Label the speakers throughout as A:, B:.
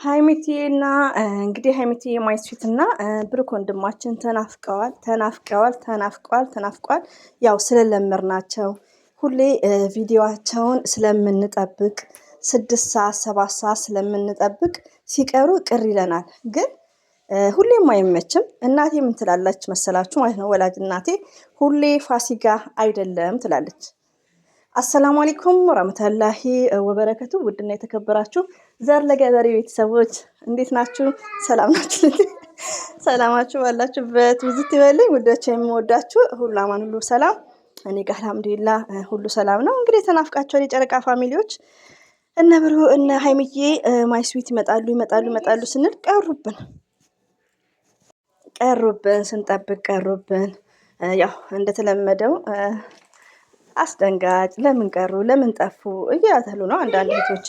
A: ሀይሚቲና እንግዲህ ሀይሚቲ ማይስፊትና ብሩክ ወንድማችን ተናፍቀዋል። ያው ስለለመድናቸው ሁሌ ቪዲዮአቸውን ስለምንጠብቅ 6 ሰዓት 7 ሰዓት ስለምንጠብቅ ሲቀሩ ቅር ይለናል። ግን ሁሌም አይመችም። እናቴ ምን ትላለች መሰላችሁ ማለት ነው፣ ወላጅ እናቴ ሁሌ ፋሲካ አይደለም ትላለች። አሰላሙ አለይኩም ወራህመቱላሂ ወበረከቱ። ውድና የተከበራችሁ ዘር ለገበሬ ቤተሰቦች እንዴት ናችሁ? ሰላም ናችሁ? ሰላማችሁ ባላችሁበት ብዙ ይበልኝ። ውዶች የምወዳችሁ ሁሉ አማን ሁሉ ሰላም፣ እኔ ጋር አልሐምዱሊላህ ሁሉ ሰላም ነው። እንግዲህ ተናፍቃችኋል የጨረቃ ፋሚሊዎች። እነ ብሩ እነ ሀይሚዬ ማይስዊት ይመጣሉ ስንል ቀሩብን፣ ስንጠብቅ ቀሩብን። ያው እንደተለመደው አስደንጋጭ ለምን ቀሩ ለምን ጠፉ እያተሉ ነው። አንዳንድ እህቶቼ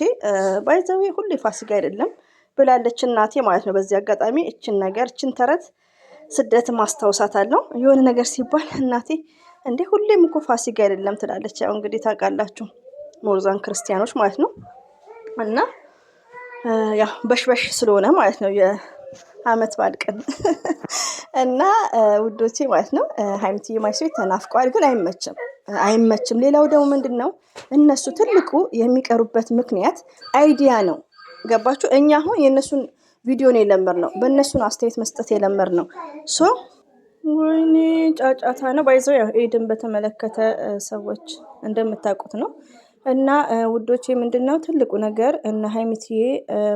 A: ባይዘው ሁሌ ፋሲካ አይደለም ብላለች እናቴ ማለት ነው። በዚህ አጋጣሚ እችን ተረት ስደት ማስታወሳታለሁ። የሆነ ነገር ሲባል እናቴ እንዴ ሁሌም እኮ ፋሲካ አይደለም ትላለች። ያው እንግዲህ ታውቃላችሁ ሞርዛን ክርስቲያኖች ማለት ነው። እና ያው በሽበሽ ስለሆነ ማለት ነው የአመት በዓል ቀን እና ውዶቼ ማለት ነው ሀይሚቲ ማይስዊት ተናፍቀዋል። ግን አይመችም። ሌላው ደግሞ ምንድነው እነሱ ትልቁ የሚቀሩበት ምክንያት አይዲያ ነው። ገባችሁ? እኛ አሁን የእነሱን ቪዲዮ ነው የለመድነው፣ በእነሱን አስተያየት መስጠት የለመድነው። ወይኔ ጫጫታ ነው ባይዘው። ያው ኤድን በተመለከተ ሰዎች እንደምታውቁት ነው። እና ውዶቼ ምንድነው ትልቁ ነገር እነ ሀይሚቲዬ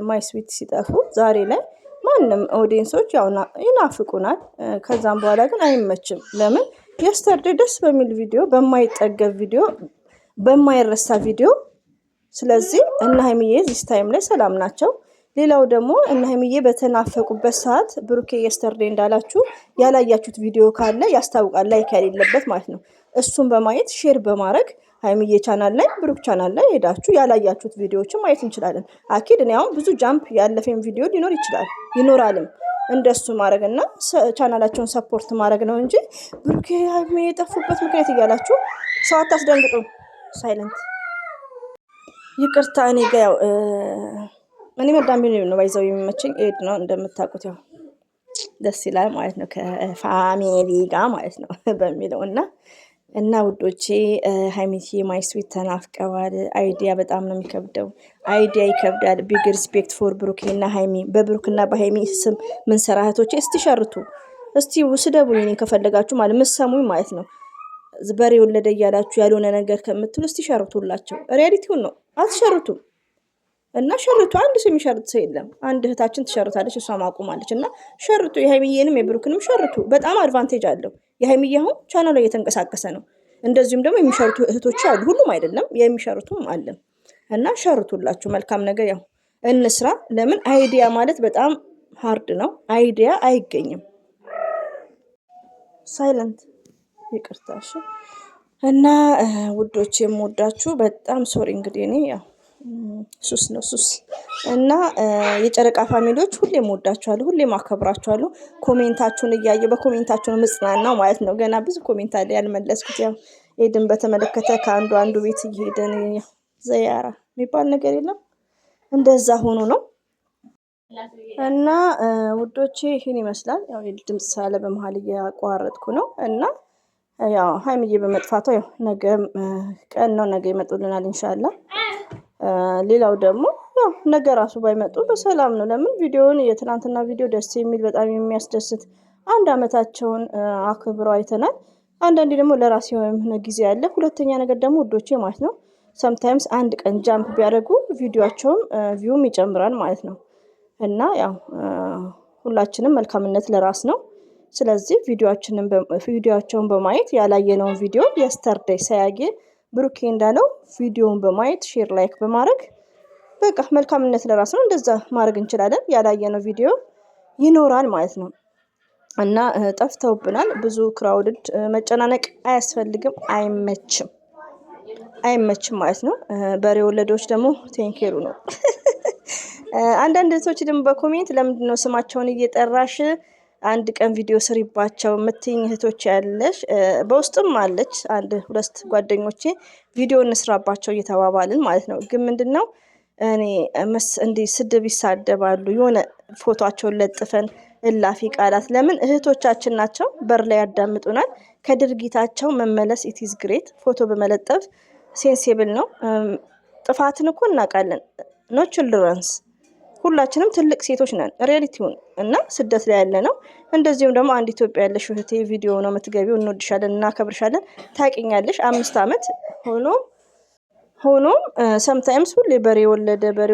A: ማይስዊት ሲጠፉ ዛሬ ላይ ማንም ኦዲየንሶች ያው ይናፍቁናል። ከዛም በኋላ ግን አይመችም። ለምን የስተርዴ ደስ በሚል ቪዲዮ፣ በማይጠገብ ቪዲዮ፣ በማይረሳ ቪዲዮ። ስለዚህ እነ ሀይሚዬ ዚስ ታይም ላይ ሰላም ናቸው። ሌላው ደግሞ እነ ሀይሚዬ በተናፈቁበት ሰዓት ብሩኬ የስተርዴ እንዳላችሁ ያላያችሁት ቪዲዮ ካለ ያስታውቃል፣ ላይክ የሌለበት ማለት ነው። እሱን በማየት ሼር በማድረግ ሀይሚዬ ቻናል ላይ ብሩክ ቻናል ላይ ሄዳችሁ ያላያችሁት ቪዲዮዎችን ማየት እንችላለን። አኪድ እኔ አሁን ብዙ ጃምፕ ያለፈኝ ቪዲዮ ይኖራልም እንደሱ ማድረግ እና ቻናላቸውን ሰፖርት ማድረግ ነው እንጂ ብሩኬ ሀይሚ የጠፉበት ምክንያት እያላችሁ ሰው አታስደንግጡ። ሳይለንት ይቅርታ። እኔ ጋ ያው እኔ መዳም ነው ባይዘው የሚመቸኝ ኤድ ነው እንደምታውቁት፣ ያው ደስ ይላል ማለት ነው ከፋሚሊ ጋር ማለት ነው በሚለው እና ውዶቼ ሀይሚቲ ማይስዊት ተናፍቀዋል። አይዲያ በጣም ነው የሚከብደው። አይዲያ ይከብዳል። ቢግ ሪስፔክት ፎር ብሩክና ሀይሚ። በብሩክና በሀይሚ ስም ምን ሰራ እህቶቼ፣ እስቲ ሸርቱ፣ እስቲ ስደቡኝ እኔን ከፈለጋችሁ ማለት ምሰሙኝ ማለት ነው። በሬ ወለደ እያላችሁ ያልሆነ ነገር ከምትሉ እስቲ ሸርቱላቸው። ሪያሊቲውን ነው አትሸርቱም። እና ሸርቱ። አንድ ሰው የሚሸርት ሰው የለም። አንድ እህታችን ትሸርታለች፣ እሷ ማቁማለች። እና ሸርቱ፣ የሀይሚዬንም የብሩክንም ሸርቱ። በጣም አድቫንቴጅ አለው። የሀይሚዬ አሁን ቻናሉ ላይ እየተንቀሳቀሰ ነው። እንደዚሁም ደግሞ የሚሸርቱ እህቶች አሉ። ሁሉም አይደለም፣ የሚሸርቱም አለ። እና ሸርቱላችሁ። መልካም ነገር ያው እንስራ። ለምን አይዲያ ማለት በጣም ሃርድ ነው። አይዲያ አይገኝም። ሳይለንት ይቅርታሽ። እና ውዶች የምወዳችሁ በጣም ሶሪ። እንግዲህ እኔ ያው ሱስ ነው እና የጨረቃ ፋሚሊዎች ሁሌም ወዳችኋለሁ፣ ሁሌም አከብራችኋለሁ። ኮሜንታችሁን እያየ በኮሜንታችሁ ነው ምጽናናው ማለት ነው። ገና ብዙ ኮሜንት አለ ያልመለስኩት። ያው ኤድን በተመለከተ ከአንዱ ቤት እየሄደን ዘያራ የሚባል ነገር የለም እንደዛ ሆኖ ነው። እና ውዶቼ ይህን ይመስላል። ያው ድምጽ ሳለ በመሀል እያቋረጥኩ ነው። እና ያው ሀይሚዬ በመጥፋቷ ያው ነገ ቀን ነው፣ ነገ ይመጡልናል ኢንሻአላህ። ሌላው ደግሞ ያው ነገ ራሱ ባይመጡ በሰላም ነው። ለምን ቪዲዮውን የትናንትና ቪዲዮ ደስ የሚል በጣም የሚያስደስት አንድ አመታቸውን አክብረው አይተናል። አንዳንዴ ደግሞ ለራስ የሆነ ጊዜ አለ። ሁለተኛ ነገር ደግሞ ውዶቼ ማለት ነው ሰምታይምስ አንድ ቀን ጃምፕ ቢያደርጉ ቪዲዮአቸውም ቪውም ይጨምራል ማለት ነው። እና ያው ሁላችንም መልካምነት ለራስ ነው። ስለዚህ ቪዲዮአቸውን በማየት ያላየነውን ቪዲዮ የስተርዴይ ሳያጌ ብሩኬ እንዳለው ቪዲዮውን በማየት ሼር ላይክ በማድረግ በቃ መልካምነት ለራስ ነው። እንደዛ ማድረግ እንችላለን። ያላየነው ቪዲዮ ይኖራል ማለት ነው። እና ጠፍተውብናል። ብዙ ክራውድድ መጨናነቅ አያስፈልግም። አይመችም ማለት ነው። በሬ ወለዶች ደግሞ ቴንኬሩ ነው። አንዳንድ ሰዎች ደግሞ በኮሜንት ለምንድነው ስማቸውን እየጠራሽ አንድ ቀን ቪዲዮ ስሪባቸው የምትይኝ እህቶች ያለሽ፣ በውስጥም አለች አንድ ሁለት ጓደኞቼ ቪዲዮ እንስራባቸው እየተባባልን ማለት ነው። ግን ምንድነው እኔ እንዲህ ስድብ ይሳደባሉ። የሆነ ፎቶቸውን ለጥፈን እላፊ ቃላት ለምን እህቶቻችን ናቸው፣ በር ላይ ያዳምጡናል። ከድርጊታቸው መመለስ ኢትዝ ግሬት። ፎቶ በመለጠፍ ሴንሴብል ነው። ጥፋትን እኮ እናውቃለን። ኖ ችልድረንስ ሁላችንም ትልቅ ሴቶች ነን። ሪያሊቲውን እና ስደት ላይ ያለ ነው። እንደዚሁም ደግሞ አንድ ኢትዮጵያ ያለሽ እህቴ ቪዲዮ ነው የምትገቢው። እንወድሻለን፣ እናከብርሻለን፣ ታውቂኛለሽ። 5 ዓመት ሆኖም ሰምታይምስ ሁሌ በሬ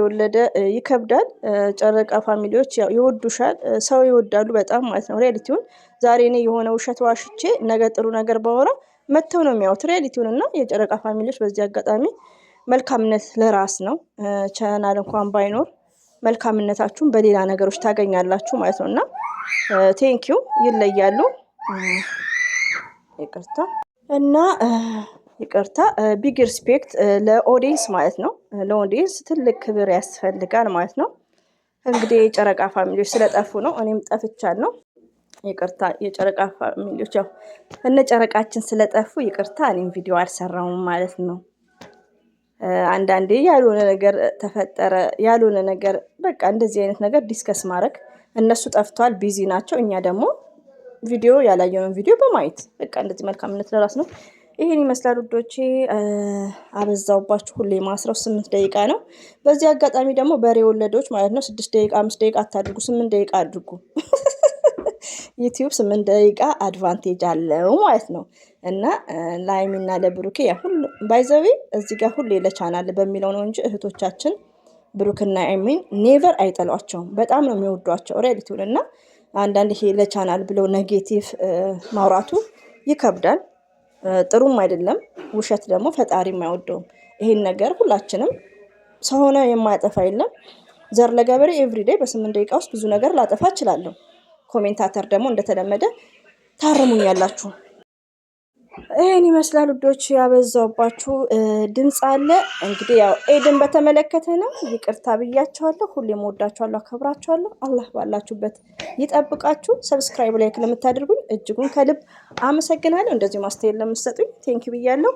A: ወለደ ይከብዳል። ጨረቃ ፋሚሊዎች ያው ይወዱሻል፣ ሰው ይወዳሉ በጣም ማለት ነው። ሪያሊቲውን ዛሬ እኔ የሆነ ውሸት ዋሽቼ ነገ ጥሩ ነገር ባወራ መተው ነው የሚያዩት ሪያሊቲውን። እና የጨረቃ ፋሚሊዎች በዚህ አጋጣሚ መልካምነት ለራስ ነው። ቻናል እንኳን ባይኖር መልካምነታችሁን በሌላ ነገሮች ታገኛላችሁ ማለት ነው። እና ቴንኪዩ ይለያሉ። ይቅርታ ቢግ ሪስፔክት ለኦዲየንስ ማለት ነው። ለኦዲየንስ ትልቅ ክብር ያስፈልጋል ማለት ነው። እንግዲህ የጨረቃ ፋሚሊዎች ስለጠፉ ነው፣ እኔም ጠፍቻለሁ። ይቅርታ የጨረቃ ፋሚሊዎች፣ ያው እነ ጨረቃችን ስለጠፉ ይቅርታ፣ እኔም ቪዲዮ አልሰራሁም ማለት ነው። አንዳንዴ ያልሆነ ነገር ተፈጠረ፣ ያልሆነ ነገር በቃ እንደዚህ አይነት ነገር ዲስከስ ማድረግ። እነሱ ጠፍቷል፣ ቢዚ ናቸው። እኛ ደግሞ ቪዲዮ ያላየነውን ቪዲዮ በማየት በቃ እንደዚህ መልካምነት ለራስ ነው። ይሄን ይመስላል ውዶቼ። አበዛውባችሁ። ሁሌ ማስረው 8 ደቂቃ ነው። በዚህ አጋጣሚ ደግሞ በሬ ወለዶች ማለት ነው 6 ደቂቃ 5 ደቂቃ አታድርጉ፣ 8 ደቂቃ አድርጉ። ዩቲዩብ 8 ደቂቃ አድቫንቴጅ አለው ማለት ነው። እና ለሀይሚና ለብሩኬ ያ ሁሉ ባይዘዊ እዚህ ጋር ሁሌ ለቻናል በሚለው ነው እንጂ እህቶቻችን ብሩክና ሀይሚን ኔቨር አይጠሏቸውም። በጣም ነው የሚወዷቸው ሪያሊቲውን። እና አንዳንድ ይሄ ለቻናል ብለው ኔጌቲቭ ማውራቱ ይከብዳል፣ ጥሩም አይደለም። ውሸት ደግሞ ፈጣሪም አይወደውም። ይሄን ነገር ሁላችንም ሰው ሆነ የማያጠፋ የለም። ዘር ለገበሬ ኤቭሪዴይ በ8 ደቂቃ ውስጥ ብዙ ነገር ላጠፋ እችላለሁ። ኮሜንታተር ደግሞ እንደተለመደ ታርሙኛላችሁ። ይሄን ይመስላል ውዶች። ያበዛውባችሁ ድምፅ አለ። እንግዲህ ያው ኤድን በተመለከተ ነው። ይቅርታ ብያችኋለሁ። ሁሌም ወዳችኋለሁ፣ አከብራችኋለሁ። አላህ ባላችሁበት ይጠብቃችሁ። ሰብስክራይብ፣ ላይክ ለምታደርጉኝ እጅጉን ከልብ አመሰግናለሁ። እንደዚሁ ማስተያየት ለምትሰጡኝ ቴንኪው ብያለሁ።